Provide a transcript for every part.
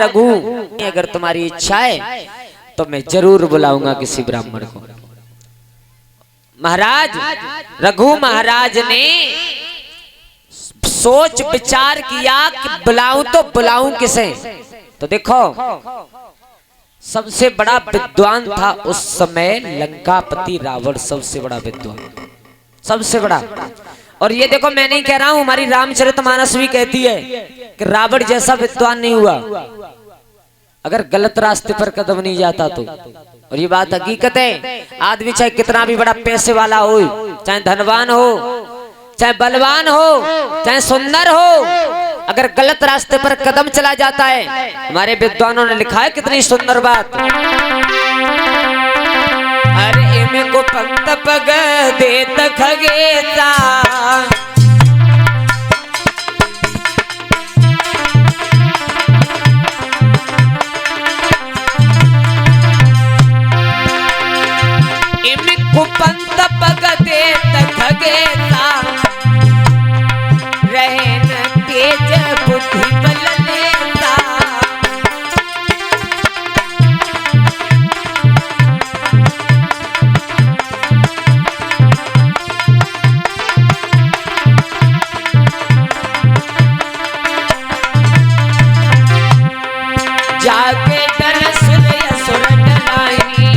रघु, अगर तुम्हारी इच्छा है तो मैं जरूर बुलाऊंगा किसी ब्राह्मण को। महाराज रघु महाराज ने सोच विचार किया कि बुलाऊं तो बुलाऊं किसे। तो देखो सबसे बड़ा विद्वान था उस समय लंकापति रावण, सबसे बड़ा विद्वान, सबसे बड़ा। और ये देखो मैं नहीं कह रहा हूं, हमारी रामचरितमानस भी कहती है कि रावण जैसा विद्वान नहीं हुआ अगर गलत रास्ते पर कदम नहीं जाता तो। और ये बात हकीकत है। आदमी चाहे कितना भी बड़ा पैसे वाला हो, चाहे धनवान हो, चाहे बलवान हो, चाहे सुंदर हो, अगर गलत रास्ते पर कदम चला जाता है, हमारे विद्वानों ने लिखा है कितनी सुंदर बात। अरे इमे को पंत पग देत खगेसा, इमे को पंत पग देत खगेसा, रहन तेज बुद्धि बल लेता। जाके डर सुरय सुर डराई,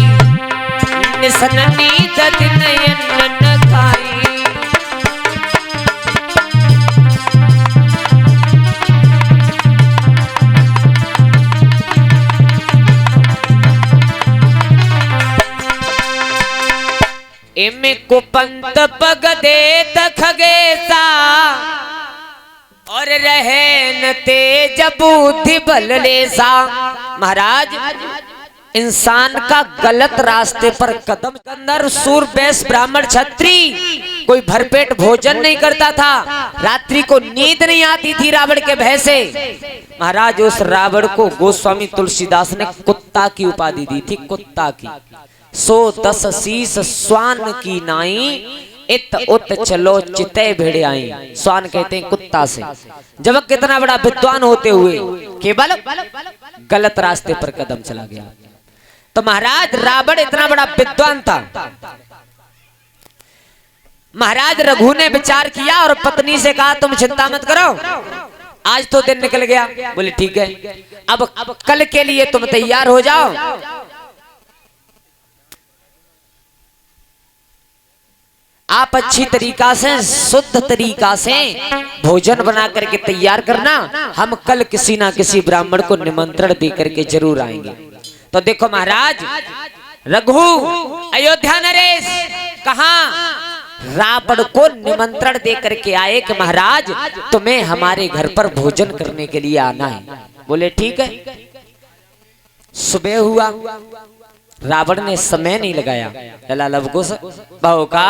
निसन नीत दिन यन्न खाई। इमे को पंत पग देत खगेसा, और रहन तेज बुद्धि बल लेसा। महाराज इंसान का गलत रास्ते पर कदम, अंदर सूर वैश्य ब्राह्मण क्षत्रिय कोई भरपेट भोजन नहीं करता था, रात्रि को नींद नहीं आती थी रावण के भय से। महाराज उस रावण को गोस्वामी तुलसीदास ने कुत्ता की उपाधि दी थी, कुत्ता की। सो 10 शीस स्वान की नाई, इत उत चलो चिते भिड़ आई। स्वान कहते हैं कुत्ता से। जब कितना बड़ा विद्वान होते हुए केवल गलत रास्ते पर कदम चला गया। तो महाराज रावण इतना बड़ा विद्वान था। महाराज रघु ने विचार किया और पत्नी से कहा तुम चिंता मत करो, आज तो दिन निकल गया। बोले ठीक है, अब कल के लिए तुम तैयार हो जाओ। आप अच्छी तरीका से, शुद्ध तरीका से भोजन बना करके तैयार करना, हम कल किसी ना किसी ब्राह्मण को निमंत्रण दे करके जरूर आएंगे। तो देखो महाराज रघु अयोध्या नरेश कहां रावण को निमंत्रण दे करके आए कि महाराज तुम्हें हमारे घर पर भोजन करने के लिए आना है। बोले ठीक है। सुबह हुआ, रावण ने समय नहीं लगाया, लला लव कुश बहु का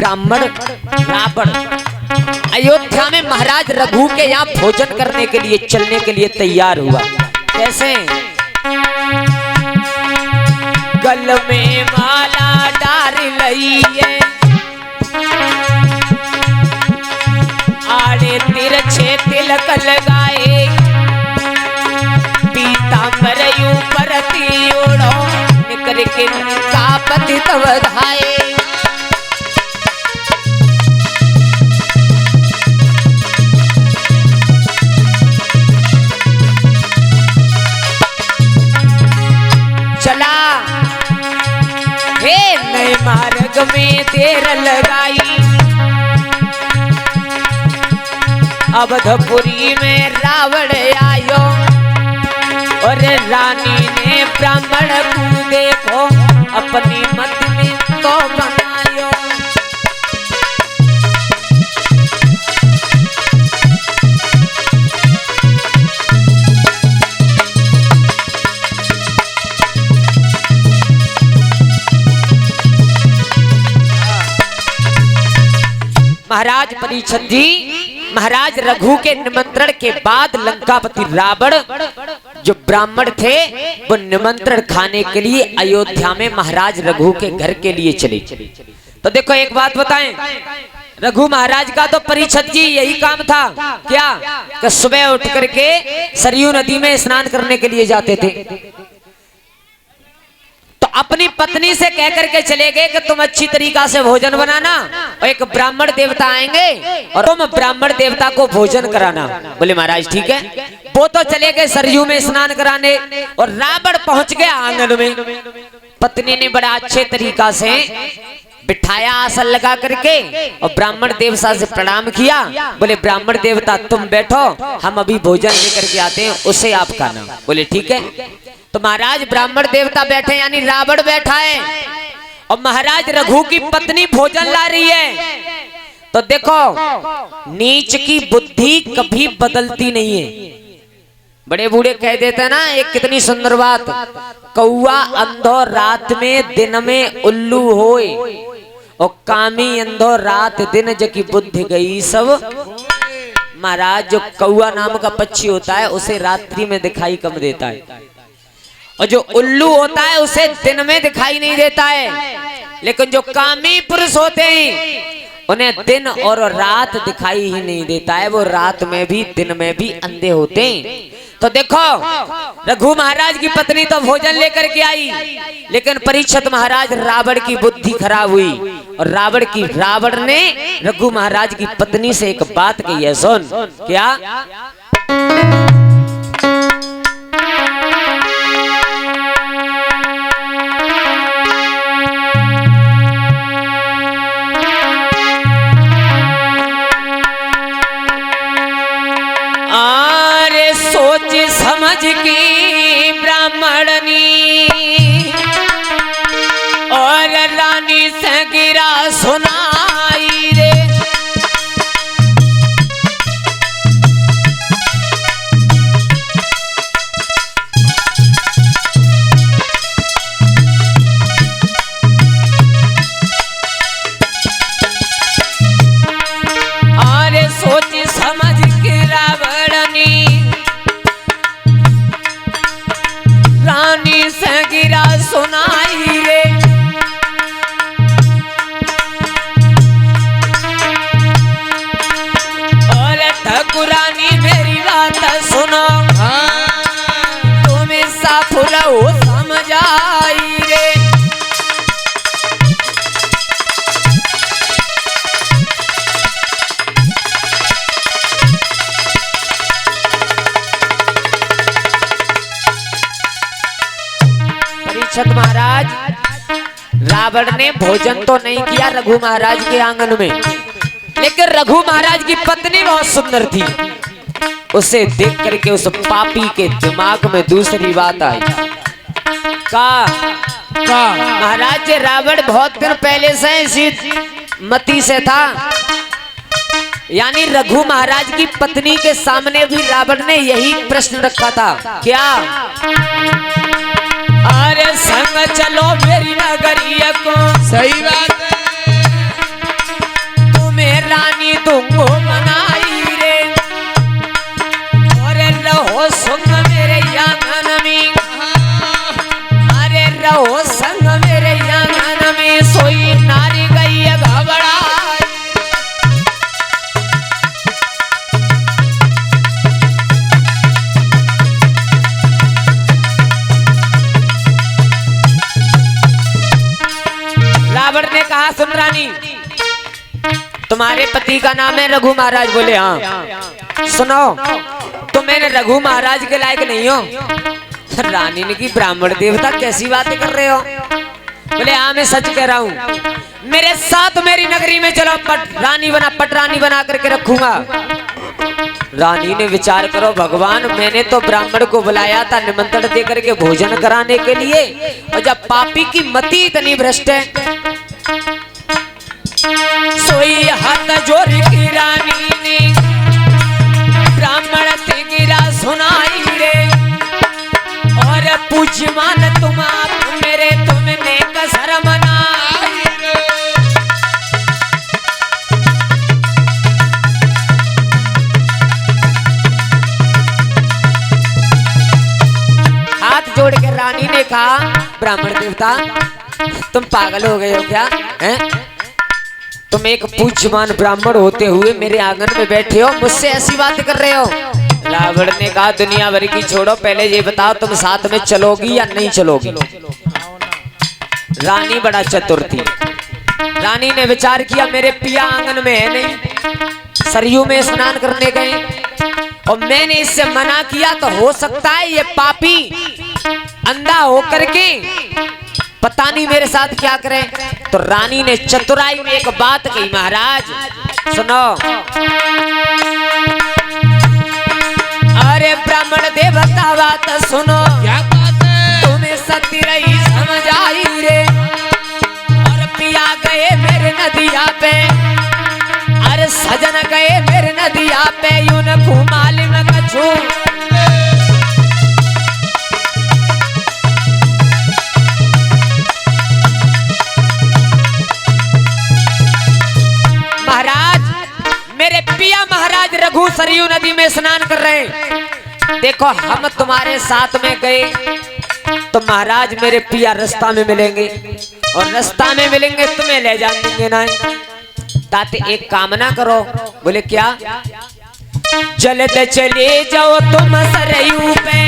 ब्राह्मण रावण अयोध्या में महाराज रघु के यहाँ भोजन करने के लिए, चलने के लिए तैयार हुआ। कैसे? गल में माला डार लई है, आड़े तिरछे तिलक लगाए, पीतांबर ऊपर ओढ़ो निकर के कापति तब धाये। मार्ग में देर लगाई अवधपुरी में रावण आयो और रानी ने ब्राह्मण को देखो अपनी मत में तो बनायो। महाराज परीक्षित जी, महाराज रघु के निमंत्रण के बाद लंकापति रावण जो ब्राह्मण थे वो निमंत्रण खाने के लिए अयोध्या में महाराज रघु के घर के लिए चले। तो देखो एक बात बताएं, रघु महाराज का तो परीक्षित जी यही काम था क्या कि सुबह उठ करके सरयू नदी में स्नान करने के लिए जाते थे। तो अपनी पत्नी से कह करके चले गए कि तुम अच्छी तरीका से भोजन बनाना और एक ब्राह्मण देवता आएंगे और तुम ब्राह्मण देवता को भोजन कराना। बोले महाराज ठीक है। वो तो चले गए सरयू में स्नान कराने और रावण पहुंच गया आंगन में। पत्नी ने बड़ा अच्छे तरीका से बिठाया आसन लगा करके और ब्राह्मण देवता से प्रणाम किया। बोले ब्राह्मण देवता तुम बैठो, हम अभी भोजन लेकर के आते हैं, उसे आप खाना। बोले ठीक है। तो महाराज ब्राह्मण देवता बैठे यानी रावण बैठा है और महाराज रघु की पत्नी भोजन ला रही है। तो देखो नीच की बुद्धि कभी बदलती नहीं है। बड़े बूढ़े कह देते हैं ना एक कितनी सुंदर बात, कौआ अंधो रात में दिन में उल्लू होए और कामी अंधो रात दिन जकी बुद्धि गई सब। महाराज जो कौआ नाम का पक्षी होता है उसे रात्रि में दिखाई कम देता है और जो उल्लू होता है उसे दिन में दिखाई नहीं देता है। लेकिन जो कामी पुरुष होते हैं उन्हें दिन और रात दिखाई ही नहीं देता है, वो रात में भी दिन में भी अंधे होते हैं। तो देखो रघु महाराज की पत्नी तो भोजन लेकर के आई, लेकिन परीक्षित महाराज रावण की बुद्धि खराब हुई और रावण ने रघु महाराज की पत्नी से एक बात कही है, सुन क्या। समझ की ब्राह्मणनी और रानी से गिरा सुनाई रे। अरे सोच समझ के रावणनी रानी से गिरा सुनाई रे। और ठकुरानी मेरी बात सुनो, तुम्हें साफुलऊ समझाई रे। परीक्षित महाराज रावण ने भोजन तो नहीं किया रघु महाराज के आंगन में, लेकिन रघु महाराज की पत्नी बहुत सुंदर थी। उसे देख करके उस पापी के दिमाग में दूसरी बात आई का महाराज रावण बहुत दिन पहले से इसी मति से था, यानी रघु महाराज की पत्नी के सामने भी रावण ने यही प्रश्न रखा था क्या। अरे संग चलो मेरी नगरिया को, सही बात है, तुम्हें रानी तुमको मनाई रे। अरे रहो संग मेरे आंगन में, अरे रहो संग मेरे आंगन में, सोई नारी गई घबराई। रावण ने कहा सुन रानी, तुम्हारे पति का नाम है रघु महाराज। बोले हाँ। सुनो तुम मैंने रघु महाराज के लायक नहीं हो। रानी ने की ब्राह्मण देवता कैसी बातें कर रहे हो। बोले हाँ मैं सच कह रहा हूँ, मेरे साथ मेरी नगरी में चलो, पटरानी बना करके रखूंगा। रानी ने विचार करो, भगवान मैंने तो ब्राह्मण को बुलाया था निमंत्रण देकर के भोजन कराने के लिए, और जब पापी की मति इतनी भ्रष्ट है। सोई हाथ जोड़ की रानी ने ब्राह्मण ते गिरा सुनाई रे, और पूज्यमान तुम आप मेरे तुमने कसर मनाई रे। हाथ जोड़ के रानी ने कहा, ब्राह्मण देवता तुम पागल हो गए हो क्या हैं? तुम एक पूज्यमान ब्राह्मण होते हुए मेरे आंगन में बैठे हो, मुझसे ऐसी बात कर रहे हो। रावण ने कहा दुनिया भर की छोड़ो, पहले ये बताओ तुम साथ में चलोगी या नहीं चलोगी। रानी बड़ा चतुर थी। रानी ने विचार किया मेरे पिया आंगन में है नहीं, सरयू में स्नान करने गए, और मैंने इससे मना किया तो हो सकता है ये पापी अंधा होकर के पता नहीं मेरे साथ क्या करे। तो रानी ने चतुराई में एक बात कही, महाराज सुनो, अरे ब्राह्मण देवता बात सुनो, क्या बात है? तुम्हें सती रही समझ आई रे, और पिया गए मेरे नदिया पे, अरे सजन गए मेरे नदिया पे, यूं न घुमाली में कछू। मेरे पिया महाराज रघु सरयू नदी में स्नान कर रहे हैं, देखो हम तुम्हारे साथ में गए तो महाराज मेरे पिया रास्ता में मिलेंगे, और रास्ता में मिलेंगे तुम्हें ले जाएंगे ना। ताते एक कामना करो। बोले क्या? जल्द चले जाओ तुम सरयू पे,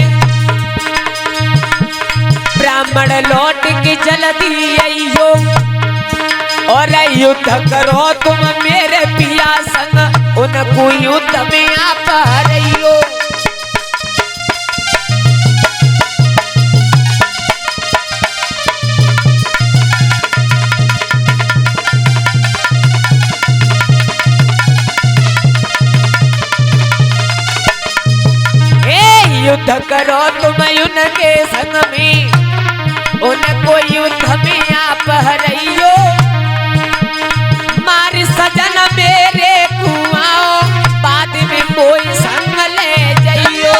ब्राह्मण लौट के जल्दी आइयो, और युद्ध करो तुम मेरे पिया संग, उनको युद्ध में आप रहियो। युद्ध करो तुम उनके संग में, उनको युद्ध में आप रहियो, मारी सजन मेरे कुआओ, बाद में कोई संग ले जाइयो।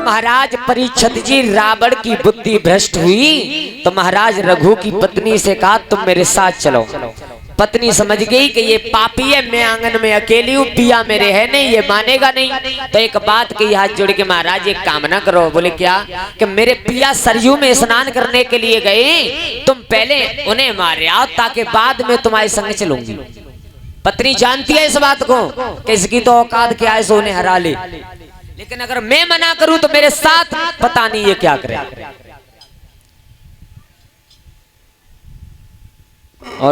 महाराज परीक्षित जी रावण की बुद्धि भ्रष्ट हुई तो महाराज रघु की पत्नी से कहा तुम मेरे साथ चलो। पत्नी समझ गई कि ये पापी है, मैं आंगन में अकेली हूँ, पिया मेरे है नहीं, ये मानेगा नहीं। तो एक बात की हाथ जोड़ के महाराज एक कामना करो। बोले क्या? कि मेरे पिया सरयू में स्नान करने के लिए गए, तुम पहले उन्हें मार आओ ताकि बाद में तुम्हारे संग चलूंगी। पत्नी जानती है इस बात को कि इसकी तो औकात क्या है, सो उन्हें हरा ले, लेकिन अगर मैं मना करूं तो मेरे साथ पता नहीं ये क्या करे। और